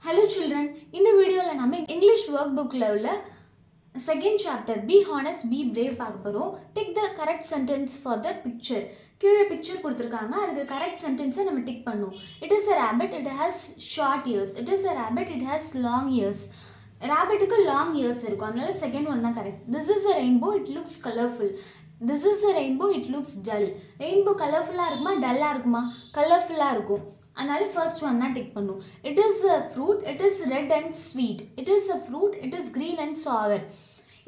Hello children, in the video la namme English workbook la ulla second chapter be honest be brave paakaporom. Tick the correct sentence for the picture. கீழே picture கொடுத்திருக்காங்க, அதுக்கு correct sentence நம்ம tick பண்ணனும். It is a rabbit, it has short ears. It is a rabbit, it has long ears. Rabbitக்கு long ears இருக்கும், அதனால second one தான் correct. This is a rainbow, it looks colorful. This is a rainbow, it looks dull. Rainbow colorful-ஆ இருக்குமா dull-ஆ இருக்குமா? Colorful-ஆ இருக்கும். அதனால first one தான் tick பண்ணும். It is a fruit, it is red and sweet. It is a fruit, it is green and sour.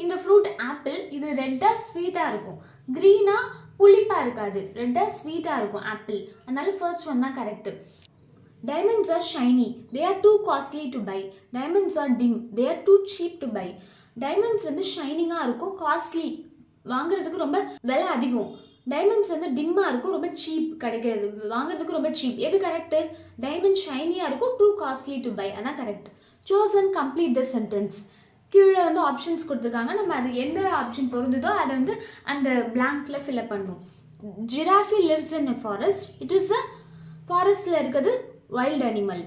இந்த fruit apple, இது ரெட்டா ஸ்வீட்டா இருக்கும், green-ஆ புளிப்பா இருக்காது, ரெட்டா ஸ்வீட்டா இருக்கும் apple. அதனால first one தான் correct. Diamonds are shiny, they are too costly to buy. Diamonds are dim, they are too cheap to buy. Diamonds வந்து ஷைனிங்கா இருக்கும், காஸ்ட்லி வாங்குறதுக்கு ரொம்ப விலை அதிகம். டைமண்ட்ஸ் வந்து டிம்மாக இருக்கும், ரொம்ப சீப் கிடைக்கிறது, வாங்குறதுக்கு ரொம்ப சீப். எது கரெக்டு? டைமண்ட் ஷைனியாக இருக்கும், டூ காஸ்ட்லி டு பை, அதான் correct. Choose and complete the sentence. கீழே வந்து ஆப்ஷன்ஸ் கொடுத்துருக்காங்க, நம்ம அது எந்த ஆப்ஷன் பொருந்ததோ அதை வந்து அந்த பிளாங்க்ல ஃபில்அப் பண்ணணும். Giraffe lives in a forest. It is a ஃபாரஸ்டில் இருக்கிறது wild animal.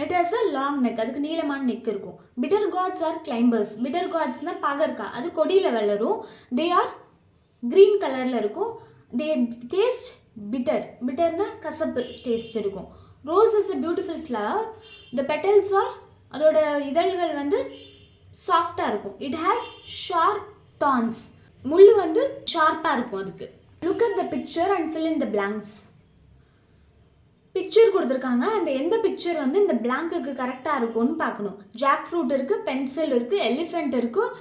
It has a long neck, அதுக்கு நீளமான நெக் இருக்கும். Bitter gourds are climbers. Bitter காட்ஸ்னால் பாகற்காய், அது கொடியில் வளரும். தே ஆர் க்ரீன் கலரில் இருக்கும். தே டேஸ்ட் பிட்டர். பிட்டர்னா கசப்பு டேஸ்ட் இருக்கும். Rose is a beautiful flower. The petals are, அதோட இதழ்கள் வந்து சாஃப்டாக இருக்கும். It has sharp thorns. முள் வந்து ஷார்ப்பாக இருக்கும் அதுக்கு. Look at the picture and fill in the blanks. Picture கொடுத்துருக்காங்க, அந்த எந்த பிக்சர் வந்து இந்த பிளாங்க்குக்கு கரெக்டாக இருக்கும்னு பார்க்கணும். ஜாக் ஃப்ரூட் இருக்குது, பென்சில் இருக்குது, எலிஃபெண்ட் இருக்குது,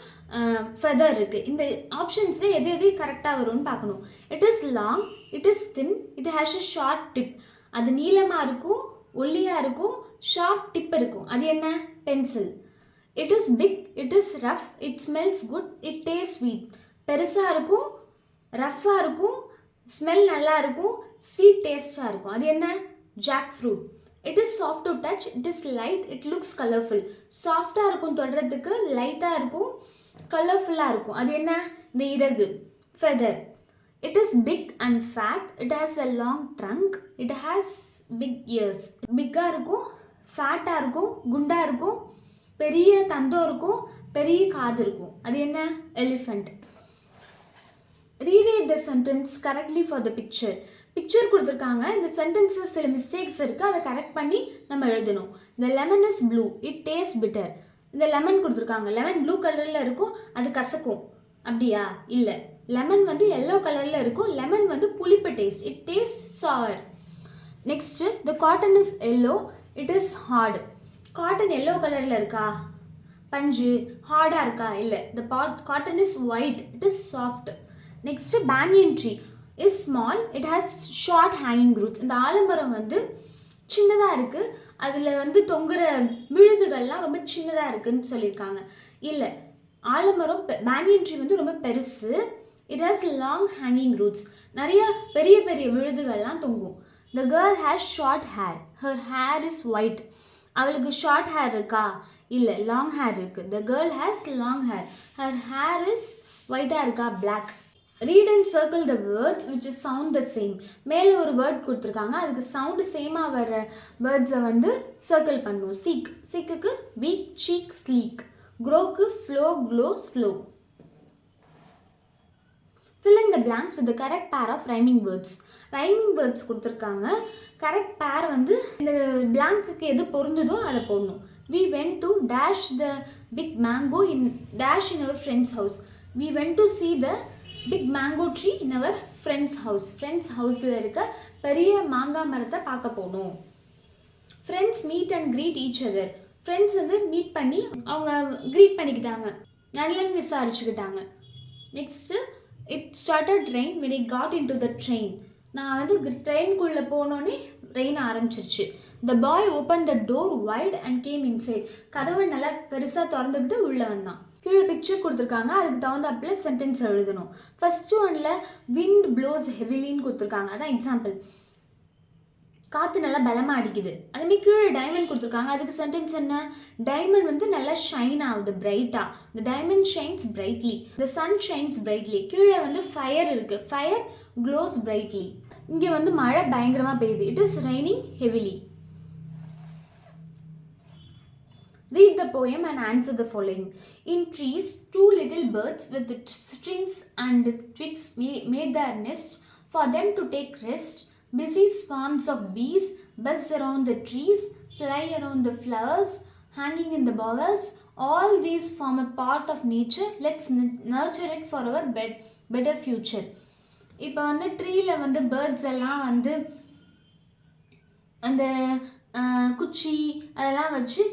ஃபெதர் இருக்குது. இந்த ஆப்ஷன்ஸில் எது எது கரெக்டாக வரும்னு பார்க்கணும். It is long, it is thin, it has a short tip. அது நீளமாக இருக்கும், ஒல்லியாக இருக்கும், ஷார்ப் டிப் இருக்கும். அது என்ன? Pencil. It is big, it is rough, it smells good, it taste sweet. பெருசாக இருக்கும், ரஃப்பாக இருக்கும், ஸ்மெல் நல்லா இருக்கும், ஸ்வீட் டேஸ்ட்டாக இருக்கும். அது என்ன? Jackfruit. It is soft to touch, it is light, it looks colourful. சாஃப்டாக இருக்கும் தொடுறதுக்கு, லைட்டாக இருக்கும், கலர்ஃபுல்லாக இருக்கும். அது என்ன? இந்த இறகு, feather. It is big and fat, it has a long trunk, it has big ears. பிக்காக இருக்கும், ஃபேட்டாக இருக்கும், குண்டாக இருக்கும், பெரிய தந்தம் இருக்கும், பெரிய காது இருக்கும். அது என்ன? Elephant. Reread the sentence correctly for the picture. Picture கொடுத்துருக்காங்க, இந்த சென்டென்ஸில் சில மிஸ்டேக்ஸ் இருக்குது, அதை கரெக்ட் பண்ணி நம்ம எழுதணும். இந்த lemon is blue, it taste bitter. இந்த லெமன் கொடுத்துருக்காங்க, லெமன் ப்ளூ கலரில் இருக்கும், அது கசக்கும். அப்படியா? இல்லை, லெமன் வந்து எல்லோ கலரில் இருக்கும், லெமன் வந்து புளிப்பு taste, it taste sour. Next, the cotton is yellow, it is hard. Cotton yellow கலரில் இருக்கா? பஞ்சு ஹார்டாக இருக்கா? இல்லை. The cotton is white, it is soft. Next, banyan tree is small, it has short hanging roots. இந்த ஆலமரம் வந்து சின்னதாக இருக்குது, அதில் வந்து தொங்குற விழுதுகள்லாம் ரொம்ப சின்னதாக இருக்குதுன்னு சொல்லியிருக்காங்க. இல்லை, ஆலமரம் பேனியன் ட்ரீ வந்து ரொம்ப பெருசு. It has long hanging roots, நிறைய பெரிய பெரிய விழுதுகள்லாம் தொங்கும். The girl has short hair, her hair is white. அவளுக்கு ஷார்ட் ஹேர் இருக்கா? இல்லை, லாங் ஹேர் இருக்குது. The girl has long hair, her hair is ஒயிட்டாக இருக்கா? Black. Read and circle the words which is sound the same. மேலே ஒரு word கொடுத்துருக்காங்க, அதுக்கு சவுண்டு சேமாக வர வேர்ட்ஸை வந்து சர்க்கிள் பண்ணணும். சீக், சீக்குக்கு வீக், சீக், ஸ்லீக். க்ரோக்கு flow, glow, slow. fill in the blanks with the correct pair of rhyming words. Rhyming words கொடுத்துருக்காங்க, கரெக்ட் பேர் வந்து இந்த பிளாங்க்குக்கு எது பொருந்ததோ அதை போடணும். we went to dash the big mango in dash in our friend's house. we went to see the big mango tree in our friend's house. friends ஹவுஸில் இருக்க பெரிய மாங்காய் மரத்தை பார்க்க போகணும். friends meet and greet each other. friends வந்து meet பண்ணி அவங்க க்ரீட் பண்ணிக்கிட்டாங்க, நல்லன்னு விசாரிச்சுக்கிட்டாங்க. Next, it started rain when I got into the train. நான் வந்து ட்ரெயின்குள்ளே போனோன்னே ரெயின் ஆரம்பிச்சிருச்சு. the boy opened the door wide and came inside. கதவை நல்லா பெருசாக திறந்துக்கிட்டு உள்ளே வந்தான். கீழே பிக்சர் கொடுத்துருக்காங்க, அதுக்கு தகுந்தாப்புல சென்டென்ஸ் எழுதணும். ஃபஸ்ட்டு ஒன்றில் விண்ட் ப்ளோஸ் ஹெவிலின்னு கொடுத்துருக்காங்க, அதான் எக்ஸாம்பிள். காற்று நல்லா பலமாக அடிக்குது. அதேமாதிரி கீழே டைமண்ட் கொடுத்துருக்காங்க, அதுக்கு சென்டென்ஸ் என்ன? டைமண்ட் வந்து நல்லா ஷைன் ஆகுது, பிரைட்டாக. The diamond shines brightly, the sun shines brightly. கீழே வந்து ஃபயர் இருக்குது, ஃபயர் க்ளோஸ் பிரைட்லி. இங்கே வந்து மழை பயங்கரமாக பெய்யுது, it is raining heavily. Read the poem and answer the following. In trees, two little birds with strings and twigs made their nest for them to take rest. Busy swarms of bees buzz around the trees, fly around the flowers, hanging in the bowers. All these form a part of nature. Let's nurture it for our better future. இப்போ வந்து ட்ரீயில் வந்து birds எல்லாம் வந்து அந்த குச்சி அதெல்லாம் வச்சு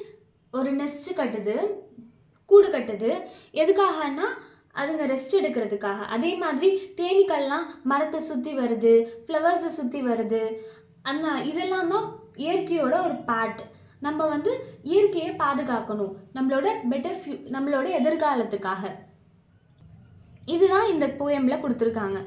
ஒரு நெஸ்ட்டு கட்டுது, கூடு கட்டுது. எதுக்காகனா அதுங்க ரெஸ்ட் எடுக்கிறதுக்காக. அதே மாதிரி தேனீக்கள்லாம் மரத்தை சுற்றி வருது, ஃப்ளவர்ஸை சுற்றி வருது. இதெல்லாம் தான் இயற்கையோட ஒரு பார்ட். நம்ம வந்து இயற்கையை பாதுகாக்கணும் நம்மளோட எதிர்காலத்துக்காக. இதுதான் இந்த போயமில் கொடுத்துருக்காங்க.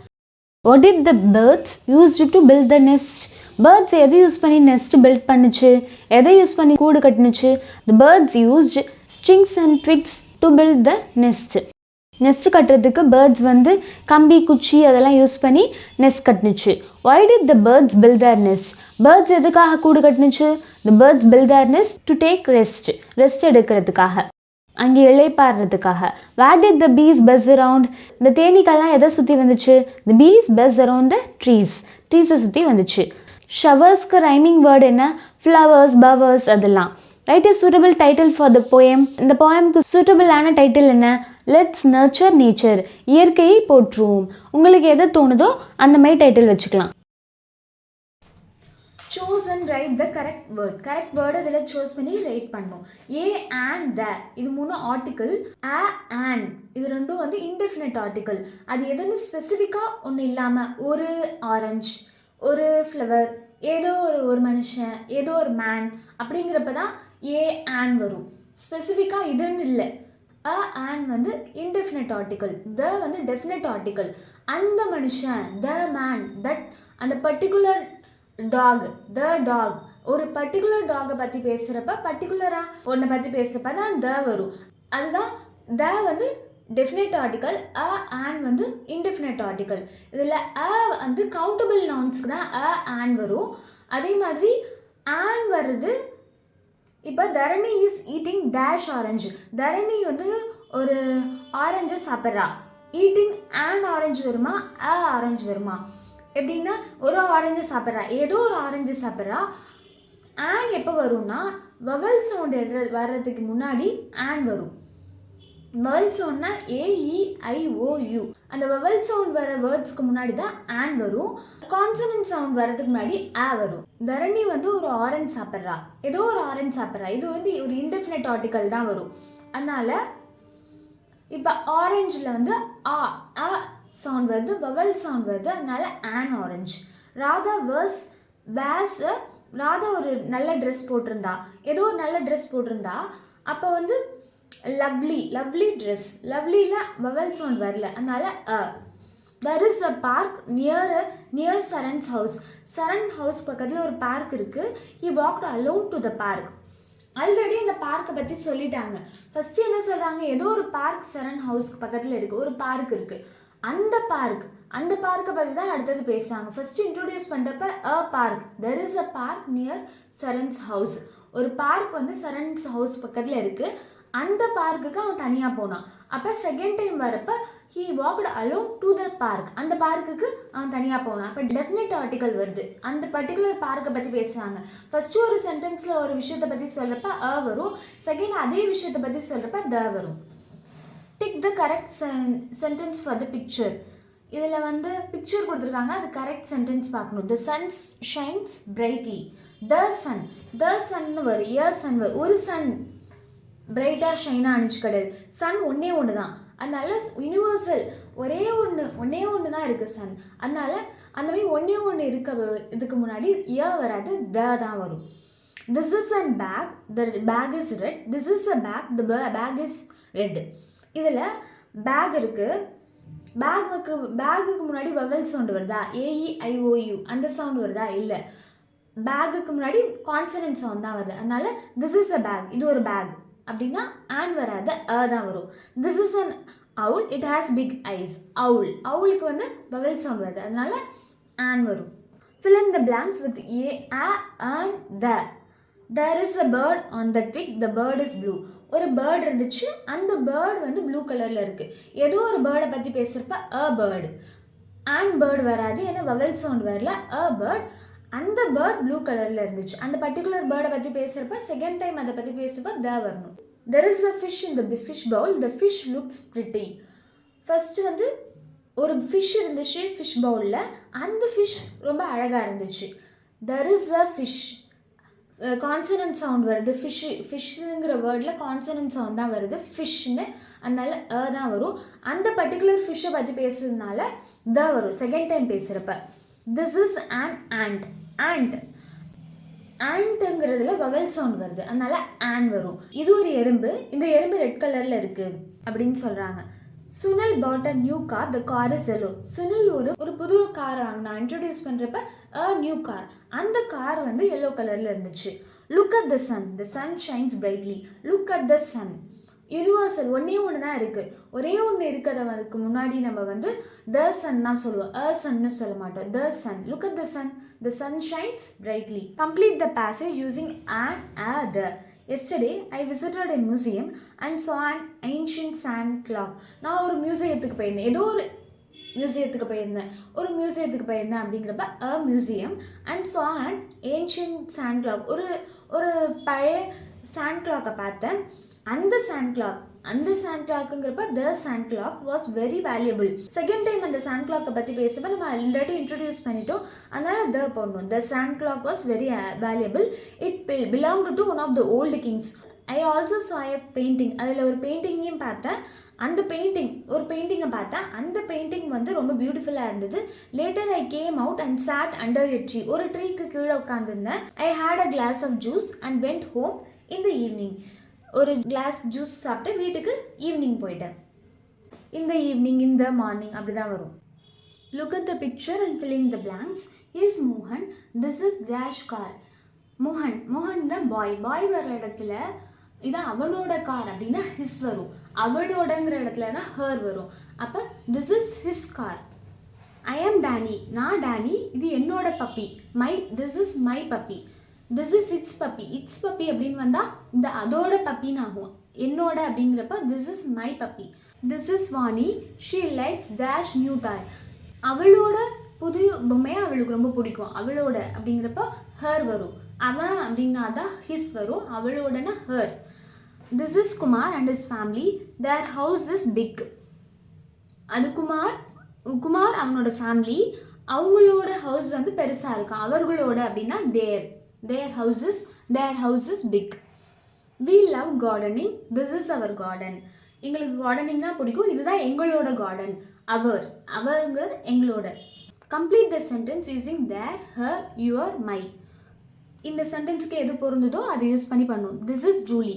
What did the birds used to build the nest? Birds எதை யூஸ் பண்ணி நெஸ்ட் பில்ட் பண்ணுச்சு, எதை யூஸ் பண்ணி கூடு கட்டுனுச்சு? The birds used strings and twigs to build the nest. Nest கட்டுறதுக்கு பேர்ட்ஸ் வந்து கம்பி குச்சி அதெல்லாம் யூஸ் பண்ணி நெஸ்ட் கட்டுனுச்சு. Why did the birds build their nest? Birds எதுக்காக கூடு கட்டுனுச்சு? The birds build their nest to take rest. Rest எடுக்கிறதுக்காக, அங்கே இளைப்பாடுறதுக்காக. Where did the bees buzz around? இந்த தேனீக்கெல்லாம் எதை சுற்றி வந்துச்சு? The bees buzz around the trees. ட்ரீஸை சுற்றி வந்துச்சு. ஷவர்ஸ்க்கு ரைமிங் வேர்டு என்ன? ஃப்ளவர்ஸ், பவர்ஸ் அதெல்லாம். Right a suitable title for the poem. இந்த போயம்க்கு சூட்டபிளான டைட்டில் என்ன? Let's nurture nature. இயற்கையை போற்றுவோம். உங்களுக்கு எது தோணுதோ அந்த மாதிரி டைட்டில் வச்சுக்கலாம். Choose and write the correct word. Correct word இதில் சூஸ் பண்ணி ரைட் பண்ணணும். A and the இது 3 ஆர்டிக்கிள். A and இது ரெண்டும் வந்து இன்டெஃபினட் ஆர்டிக்கிள். அது எதுன்னு ஸ்பெசிஃபிக்காக ஒன்றும் இல்லாமல் ஒரு ஆரஞ்சு, ஒரு ஃப்ளவர், ஏதோ ஒரு மனுஷன், ஏதோ ஒரு மேன் அப்படிங்கிறப்ப தான் ஏ and வரும். ஸ்பெசிஃபிக்காக இதுன்னு இல்லை. அ and வந்து இன்டெஃபினட் ஆர்டிக்கிள். த வந்து டெஃபினட் ஆர்டிக்கிள். அந்த மனுஷன், த மேன், தட், அந்த பர்டிகுலர் டாக், த டாக். ஒரு பர்டிகுலர் டாகை பற்றி பேசுகிறப்ப, பர்டிகுலராக ஒன்றை பற்றி பேசுகிறப்ப தான் த வரும். அதுதான் த வந்து டெஃபினட் ஆர்டிக்கல், அ and வந்து இன்டெஃபினட் ஆர்டிக்கல். இதில் அ வந்து கவுண்டபிள் நவுன்ஸ்க்கு தான் அ and வரும். அதே மாதிரி and வர்றது, இப்போ தரணி இஸ் ஈட்டிங் டேஷ் ஆரஞ்சு. தரணி வந்து ஒரு ஆரஞ்சை சாப்பிட்றா. ஈட்டிங் அண்ட் ஆரஞ்சு வருமா, ஆரஞ்சு வருமா? எப்படின்னா ஒரு ஆரஞ்சு சாப்பிட்றா, ஏதோ ஒரு ஆரஞ்சு சாப்பிட்றா. ஆன் எப்போ வரும்னா வவல் சவுண்ட் வர்றதுக்கு முன்னாடி ஆன் வரும். வவல் சவுண்ட்னா AEIOU. அந்த வவல் சவுண்ட் வர வேர்ட்ஸ்க்கு முன்னாடி தான் ஆன் வரும். கான்சனன்ட் சவுண்ட் வர்றதுக்கு முன்னாடி வரும். தரணி வந்து ஒரு ஆரஞ்சு சாப்பிட்றா, ஏதோ ஒரு ஆரஞ்சு சாப்பிட்றா. இது வந்து ஒரு இன்டெஃபினட் ஆர்டிக்கல் தான் வரும். அதனால இப்போ ஆரஞ்சில் வந்து ஆ சவுண்ட் வருது, வவல் சவுண்ட் வருது, அதனால ஆன் ஆரஞ்சு. ராதா ராதா ஒரு நல்ல ட்ரெஸ் போட்டிருந்தா, ஏதோ ஒரு நல்ல ட்ரெஸ் போட்டிருந்தா. அப்போ வந்து லவ்லி ட்ரெஸ். லவ்லியில் வவல் சவுண்ட் வரல, அதனால there is a park near Charan's house. Charan house பக்கத்தில் ஒரு பார்க் இருக்குது. he walked alone to the park. Already இந்த பார்க்கை பற்றி சொல்லிட்டாங்க. ஃபஸ்ட்டு என்ன சொல்கிறாங்க, ஏதோ ஒரு பார்க் சரண் ஹவுஸ்க்கு பக்கத்தில் இருக்குது, ஒரு பார்க் இருக்குது. அந்த பார்க்கை பற்றி தான் அடுத்தது பேசுகிறாங்க. ஃபஸ்ட்டு இன்ட்ரோடியூஸ் பண்ணுறப்ப park, there is a park near Charan's house. ஒரு பார்க் வந்து சரண்ஸ் ஹவுஸ் பக்கத்தில் இருக்குது. அந்த பார்க்குக்கு அவன் தனியாக போனான். அப்போ செகண்ட் டைம் வரப்போ he walked alone to the park. அந்த பார்க்குக்கு அவன் தனியாக போனான். அப்போ டெஃபினட் ஆர்டிக்கல் வருது. அந்த பர்டிகுலர் பார்க்கை பற்றி பேசுகிறாங்க. ஃபஸ்ட்டு ஒரு சென்டென்ஸில் ஒரு விஷயத்தை பற்றி சொல்கிறப்ப வரும். செகண்ட் அதே விஷயத்தை பற்றி சொல்கிறப்ப த வரும். Tick the correct sentence for the picture. இதில் வந்து பிக்சர் கொடுத்துருக்காங்க, அது கரெக்ட் சென்டென்ஸ் பார்க்கணும். The sun shines brightly. The சன்னு வரும், சன் வரும். ஒரு சன் பிரைட்டாக ஷைனாக அனுப்பிச்சு கிடையாது. சன் ஒன்று தான். அதனால யூனிவர்சல் ஒரே ஒன்று தான் இருக்குது சன். அதனால அந்த மாதிரி ஒன்று இதுக்கு முன்னாடி வராது, தான் வரும். This is and bag, the bag is red. This is a bag, the bag is red. இதில் பேக் இருக்குது. பேகுக்கு முன்னாடி வவல் சவுண்டு வருதா, AEIOU அந்த சவுண்டு வருதா? இல்லை. பேகுக்கு முன்னாடி கான்சனன்ட் சவுண்ட் தான் வருது. அதனால திஸ் இஸ் அ பேக், இது ஒரு பேக் அப்படின்னா ஆன் வராது, தான் வரும். This is an owl, it has big eyes. அவுளுக்கு வந்து வவல் சவுண்ட் வருது, அதனால ஆன் வரும். fill in the blanks with a and the. there is a bird on the twig, the bird is blue. ஒரு bird இருந்துச்சு, அந்த bird வந்து blue கலரில் இருக்குது. ஏதோ ஒரு பேர்டை பற்றி பேசுகிறப்ப அ பேர்டு, அண்ட் பேர்டு வராது, ஏன்னா வவல் சவுண்ட் வரல. அ பேர்ட், அந்த பேர்ட் ப்ளூ கலரில் இருந்துச்சு. அந்த பர்டிகுலர் பேர்டை பற்றி பேசுகிறப்ப செகண்ட் டைம் அதை பற்றி பேசுகிறப்ப த வரணும். there is a fish in the fish bowl, the fish looks pretty. First வந்து ஒரு ஃபிஷ் இருந்துச்சு ஃபிஷ் பவுலில், அந்த ஃபிஷ் ரொம்ப அழகாக இருந்துச்சு. there is a fish, consonant sound வருது. ஃபிஷ்ஷுங்கிற வேர்டில் கான்சனன்ட் சவுண்ட் தான் வருது, ஃபிஷ்னு, அதனால அ தான் வரும். அந்த பர்டிகுலர் ஃபிஷ்ஷை பற்றி பேசுறதுனால த வரும் செகண்ட் டைம் பேசுகிறப்ப. This is an ant. ஆண்ட்டுங்கிறதுல வவல் சவுண்ட் வருது, அதனால ஆன் வரும். இது ஒரு எறும்பு, இந்த எறும்பு ரெட் கலரில் இருக்குது அப்படின்னு சொல்கிறாங்க. Sunil bought a new car, the car is yellow. Sunil ஒரு புது கார் நான் இன்ட்ரடியூஸ் பண்ணுறப்ப a new car, அந்த கார் வந்து எல்லோ கலரில் இருந்துச்சு. look at the sun, the sun shines brightly. look at the sun, universal, ஒன்றே ஒன்று தான் இருக்குது. ஒரே ஒன்று இருக்கிறதுக்கு முன்னாடி நம்ம வந்து த சன் தான் சொல்லுவோம், அ சன்னு சொல்ல மாட்டோம். The sun, look at the sun, the sun shines brightly. Complete the passage using an, a, the. Yesterday, I visited a museum and saw an ancient sand clock. நான் ஒரு மியூசியத்துக்கு போயிருந்தேன், ஏதோ ஒரு மியூசியத்துக்கு போயிருந்தேன் அப்படிங்கிறப்ப a museum and saw an ancient sand clock. ஒரு பழைய sand clock பார்த்தேன். அந்த சாண்ட் கிளாக்குங்கிறப்ப the sand clock was very valuable. Second time அந்த சாண்ட் கிளாக்கை பற்றி பேசுகிறப்ப நம்ம ஆல்ரெடி இன்ட்ரடியூஸ் பண்ணிட்டோம், அதனால த போடணும். The sand clock was very valuable. It belong to one of the old kings. I also saw a painting, அதில் ஒரு பெயிண்டிங்கையும் பார்த்தேன். அந்த பெயிண்டிங் வந்து ரொம்ப பியூட்டிஃபுல்லாக இருந்தது. Later I came out and sat under a tree. ஒரு ட்ரீக்கு கீழே உட்காந்துருந்தேன். I had a glass of juice and went home in the evening. ஒரு கிளாஸ் ஜூஸ் சாப்பிட்டு வீட்டுக்கு ஈவினிங் போயிட்டேன். இந்த ஈவினிங், இந்த மார்னிங் அப்படி தான் வரும். Look at the picture and filling the blanks. Is மோகன், திஸ் இஸ் டேஷ் கார். மோகன்னா பாய் வர இடத்துல இதான் அவனோட கார் அப்படின்னா ஹிஸ் வரும். அவளோடங்கிற இடத்துலனா ஹர் வரும். அப்போ this is his car. I am Danny, நான் டேனி, இது என்னோட puppy. This is my puppy. This is its puppy. Its puppy அப்படின்னு வந்தால் இந்த அதோட பப்பின்னு ஆகும். என்னோட அப்படிங்கிறப்ப this is my puppy. This is Vani, she likes dash new toy. அவளோட புது பொம்மையை அவளுக்கு ரொம்ப பிடிக்கும். அவளோட அப்படிங்கிறப்ப ஹர் வரும். அவன் அப்படின்னா தான் ஹிஸ் வரும், அவளோடனா her. This is Kumar and his family, their house is big. அது குமார் அவனோட ஃபேமிலி, அவங்களோட ஹவுஸ் வந்து பெருசாக இருக்கும். அவர்களோட அப்படின்னா their house is big. We love gardening, this is our garden. எங்களுக்கு கார்டனிங் தான் பிடிக்கும், இதுதான் எங்களோட கார்டன். அவருங்கிறது எங்களோட. Complete the sentence using their, her, your, my. இந்த சென்டென்ஸ்க்கு எது பொருந்ததோ அதை யூஸ் பண்ணி பண்ணும். திஸ் இஸ் ஜூலி,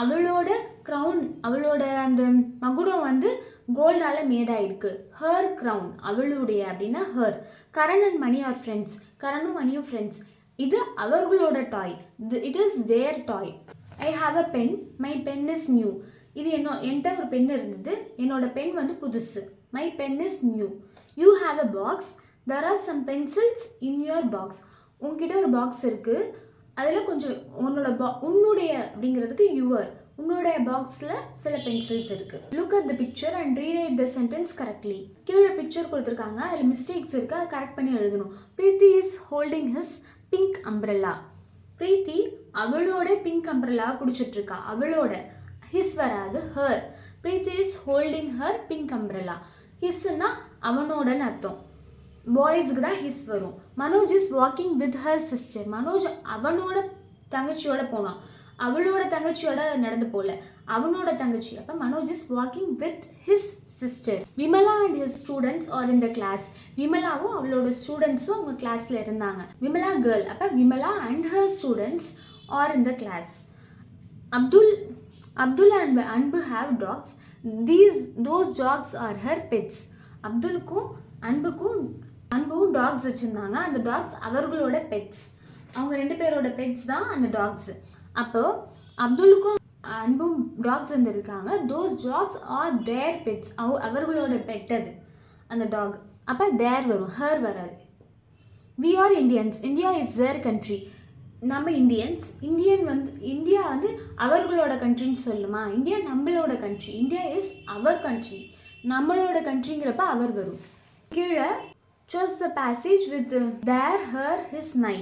அவளோட க்ரௌன், அவளோட அந்த மகுடம் வந்து கோல்டால் மேடாயிருக்கு. ஹர் க்ரௌன், அவளுடைய அப்படின்னா her. Karan and Mani are friends, கரணும் மணியும் ஃப்ரெண்ட்ஸ். இது அவர்களோட toy, it is their toy. I have a pen, my pen is new. இது என்கிட்ட ஒரு பென் இருந்தது, என்னோட பென் வந்து புதுசு. My pen is new. You have a box, there are some pencils in your box. உங்ககிட்ட ஒரு பாக்ஸ் இருக்குது, அதில் கொஞ்சம் உன்னுடைய அப்படிங்கிறதுக்கு யுவர், உன்னுடைய பாக்ஸில் சில பென்சில்ஸ் இருக்குது. Look at the picture and rewrite the sentence correctly. கீழே பிக்சர் கொடுத்துருக்காங்க, அதில் மிஸ்டேக்ஸ் இருக்குது, அதை கரெக்ட் பண்ணி எழுதணும். Preethi is holding his pink umbrella. Preethi அவளோட பிங்க் அம்ப்ரெல்லாவை பிடிச்சிட்ருக்கா. அவளோட, ஹிஸ் வராது, her. Preethi is holding her pink umbrella. ஹிஸ்ன்னா அவனோடன்னு அர்த்தம், பாய்ஸுக்கு தான் ஹிஸ் வரும். Manoj is walking with her sister. Manoj அவனோட தங்கச்சியோட போனான், அவளோட தங்கச்சியோட நடந்து போகல, அவனோட தங்கச்சி. அப்போ Manoj is walking with his sister. Vimala and his students are in the class. விமலாவும் அவளோட ஸ்டூடெண்ட்ஸும் அவங்க கிளாஸில் இருந்தாங்க. விமலா கேர்ள், அப்போ Vimala and her students are in the class. Abdul and Anbu have dogs. Those dogs are her pets. அப்துலுக்கும் அன்பும் டாக்ஸ் வச்சுருந்தாங்க, அந்த டாக்ஸ் அவர்களோட பெட்ஸ். அவங்க ரெண்டு பேரோட பெட்ஸ் தான் அந்த டாக்ஸு. அப்போ அப்துலுக்கும் அன்பும் டாக்ஸ் வந்துருக்காங்க. Those dogs are their pets, அவர்களோட பெட் அது அந்த டாக். அப்போ தேர் வரும், ஹர் வராது. We are Indians, India is their country. நம்ம இந்தியா வந்து அவர்களோட கண்ட்ரின்னு சொல்லுமா? இந்தியா நம்மளோட country. India is our country. நம்மளோட கண்ட்ரிங்கிறப்ப அவர் வரும். கீழே choose the passage with their, her, his, my.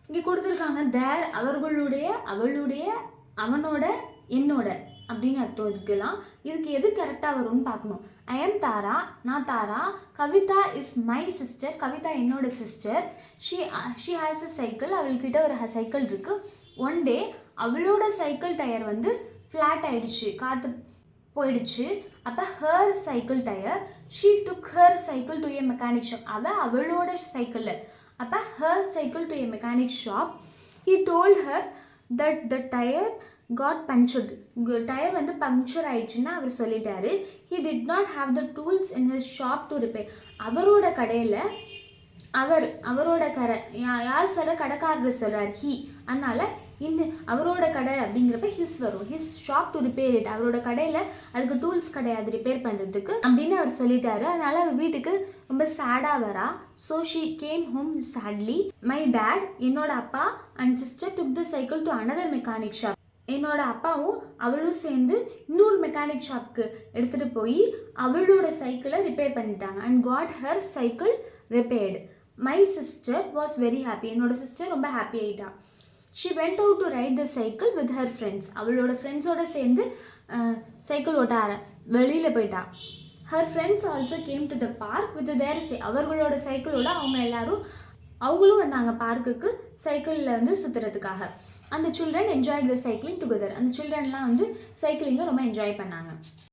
இங்கே கொடுத்துருக்காங்க தேர் அவர்களுடைய, அவளுடைய, அவனோட, என்னோட அப்படின்னு அர்த்தம் இதுக்கெல்லாம். இதுக்கு எது கரெக்டாக வரும்னு பார்க்கணும். ஐ எம் தாரா, நான் Tara. Kavitha is my sister, Kavitha என்னோட sister. She has a cycle, அவள்கிட்ட ஒரு சைக்கிள் இருக்குது. ஒன் டே அவளோட சைக்கிள் டயர் வந்து ஃப்ளாட் ஆகிடுச்சு, காற்று போயிடுச்சு. அப்போ her cycle tyre, she took her cycle to a mechanic shop. அவளோட சைக்கிளில், அப்போ her cycle to a mechanic shop. He told her that the tyre got punctured, tyre வந்து பங்க்சர் ஆயிடுச்சுன்னா அவர் சொல்லிட்டாரு. He did not have the tools in his shop to repair. அவரோட கடையில், அவரோட கடை யார் சொல்கிற, கடைக்காரர் சொல்கிறார் ஹீ. அதனால் அவரோட கடை அப்படிங்கிறப்ப ஹிஸ் வரும். His shop to repair it. அவரோட கடையில் அதுக்கு டூல்ஸ் கிடையாது ரிப்பேர் பண்ணுறதுக்கு அப்படின்னு அவர் சொல்லிட்டாரு. அதனால் அவர் வீட்டுக்கு ரொம்ப சேடாக வரா. So she came home sadly. My dad, என்னோட அப்பா and sister took the cycle to another mechanic shop. என்னோட அப்பாவும் அவளும் சேர்ந்து இன்னொரு மெக்கானிக் ஷாப்புக்கு எடுத்துகிட்டு போய் அவளோட சைக்கிளை ரிப்பேர் பண்ணிட்டாங்க. And got her cycle repaired. My sister was very happy. என்னோட சிஸ்டர் ரொம்ப ஹாப்பி ஆகிட்டா. She went out to ride the cycle with her friends. அவளோட ஃப்ரெண்ட்ஸோடு சேர்ந்து சைக்கிள் ஓட்ட வெளியில் போயிட்டா. Her friends also came to the park with their அவர்களோட சைக்கிளோட அவங்களும் வந்தாங்க பார்க்குக்கு சைக்கிளில் வந்து சுற்றுறதுக்காக. அந்த children enjoy the cycling together. அந்த சில்ட்ரன்லாம் வந்து சைக்கிளிங்கை ரொம்ப என்ஜாய் பண்ணாங்க.